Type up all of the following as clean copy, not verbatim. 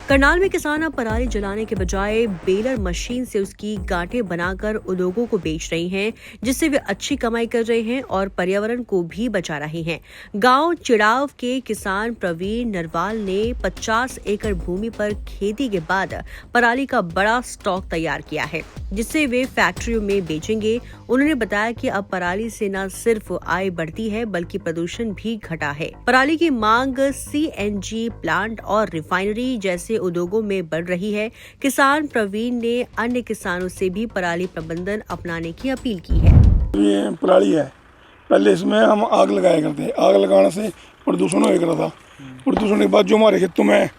करनाल में किसान अब पराली जलाने के बजाय बेलर मशीन से उसकी गांठें बनाकर उद्योगों को बेच रही हैं, जिससे वे अच्छी कमाई कर रहे हैं और पर्यावरण को भी बचा रहे हैं। गांव चिड़ाव के किसान प्रवीण नरवाल ने 50 एकड़ भूमि पर खेती के बाद पराली का बड़ा स्टॉक तैयार किया है, जिसे वे फैक्ट्रियों में बेचेंगे। उन्होंने बताया कि अब पराली से न सिर्फ आय बढ़ती है बल्कि प्रदूषण भी घटा है। पराली की मांग CNG प्लांट और रिफाइनरी जैसे उद्योगों में बढ़ रही है। किसान प्रवीण ने अन्य किसानों से भी पराली प्रबंधन अपनाने की अपील की है। ये पराली है, पहले इसमें हम आग लगाया करते। आग लगाने से प्रदूषण हो रहा था। प्रदूषण के बाद जो हमारे खेतों में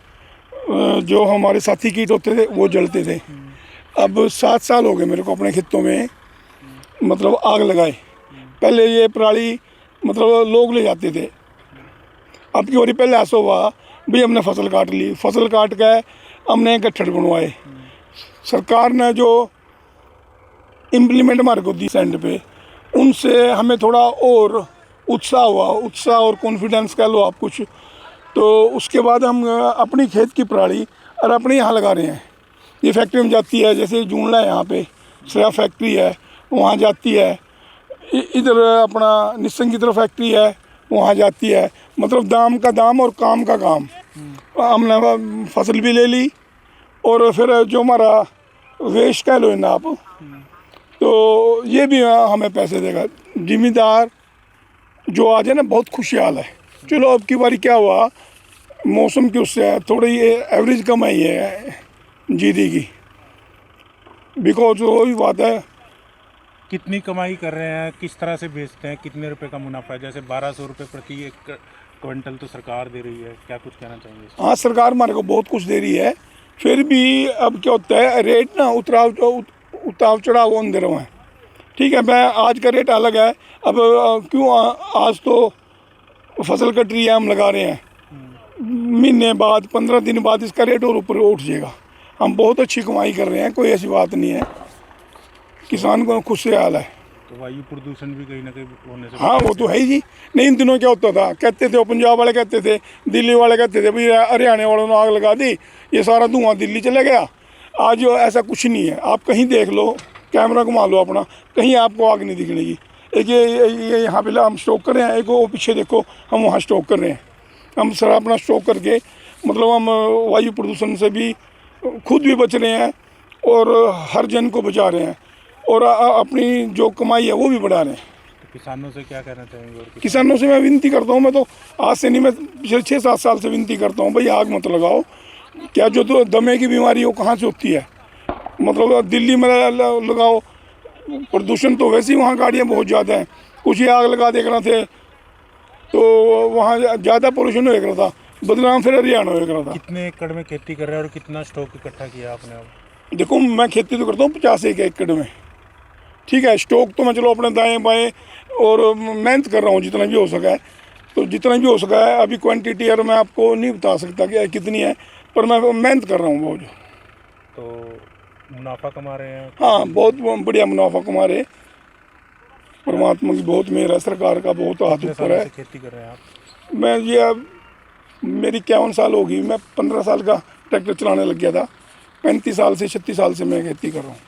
जो हमारे साथी कीट होते थे वो जलते थे। अब 7 साल हो गए मेरे को अपने खेतों में मतलब आग लगाए। पहले ये पराली मतलब लोग ले जाते थे। अब की बारी पहले ऐसा हुआ भाई हमने फसल काट ली, फसल काट के हमने गट्ठर बनवाए। सरकार ने जो इम्प्लीमेंट हमारे को दी सेंट पे, उनसे हमें थोड़ा और उत्साह हुआ, उत्साह और कॉन्फिडेंस कह लो आप कुछ। तो उसके बाद हम अपनी खेत की पराली और अपने यहाँ लगा रहे हैं। ये फैक्ट्री में जाती है, जैसे जूनला है यहाँ पे श्रेया फैक्ट्री है, वहाँ जाती है। इधर अपना निस्सन की तरफ फैक्ट्री है, वहाँ जाती है। मतलब दाम का दाम और काम का काम। हमने फसल भी ले ली और फिर जो हमारा वेस्ट कह लो ना आप, तो ये भी हमें पैसे देगा। जिम्मेदार जो आज है ना बहुत खुशहाल है। चलो अब की बारी क्या हुआ, मौसम की उससे थोड़ी एवरेज कम आई है जीरी की, बिकॉज वही बात है। कितनी कमाई कर रहे हैं, किस तरह से बेचते हैं, कितने रुपए का मुनाफा है? जैसे 1200 रुपये प्रति एक क्विंटल तो सरकार दे रही है, क्या कुछ कहना चाहेंगे? हाँ, सरकार हमारे को बहुत कुछ दे रही है, फिर भी अब क्या होता है रेट ना उतार चढ़ाव अंदर है। ठीक है, मैं आज का रेट अलग है। अब क्यों आज तो फसल कट रही है, हम लगा रहे हैं, महीने बाद 15 दिन बाद इसका रेट और ऊपर उठ जाएगा। हम बहुत अच्छी कमाई कर रहे हैं, कोई ऐसी बात नहीं है। किसान को खुशहाल है। तो वायु प्रदूषण भी कहीं ना कहीं होने से हाँ, वो तो है ही जी। नहीं, इन दिनों क्या होता था, कहते थे पंजाब वाले कहते थे, दिल्ली वाले कहते थे भाई हरियाणा वालों ने आग लगा दी, ये सारा धुआं दिल्ली चला गया। आज ऐसा कुछ नहीं है। आप कहीं देख लो, कैमरा घुमा लो अपना, कहीं आपको आग नहीं दिखेगी। एक ये यहाँ पे हम स्टॉक कर रहे हैं, एक वो पीछे देखो हम वहाँ स्टॉक कर रहे हैं। हम सारा अपना स्टॉक करके मतलब हम वायु प्रदूषण से भी खुद भी बच रहे हैं और हर जन को बचा रहे हैं और अपनी जो कमाई है वो भी बढ़ा रहे हैं। तो किसानों से क्या कहना चाहेंगे? और किसानों से मैं विनती करता हूँ, मैं तो आज से नहीं, मैं पिछले 6-7 साल से विनती करता हूँ भाई आग मत लगाओ। क्या जो तो दमे की बीमारी वो कहाँ से होती है? मतलब दिल्ली में लगाओ, प्रदूषण तो वैसे ही वहाँ गाड़ियाँ बहुत ज़्यादा हैं, कुछ ही आग लगा दे रहे थे तो वहाँ ज़्यादा पोल्यूशन हो रहा था, बदनाम फिर हरियाणा हो रहा था। कितने एकड़ में खेती कर रहे हैं और कितना स्टॉक इकट्ठा किया आपने? अब देखो, मैं खेती तो करता हूँ 50 एकड़ में। ठीक है, स्टॉक तो मैं चलो अपने दाएं बाएं और मेहनत कर रहा हूँ जितना भी हो सका है। तो जितना भी हो सका है, अभी क्वांटिटी और मैं आपको नहीं बता सकता कि कितनी है, पर मैं मेहनत कर रहा हूँ बहुत। तो मुनाफा कमा रहे हैं? हाँ, बहुत बढ़िया मुनाफा कमा रहे। परमात्मा की बहुत मेहर है, सरकार का बहुत हाथ ऊपर है। खेती कर रहे हैं आप? मैं ये अब मेरी 51 साल होगी। मैं 15 साल का ट्रैक्टर चलाने लग गया था। 35 साल से 36 साल से मैं खेती कर रहा हूँ।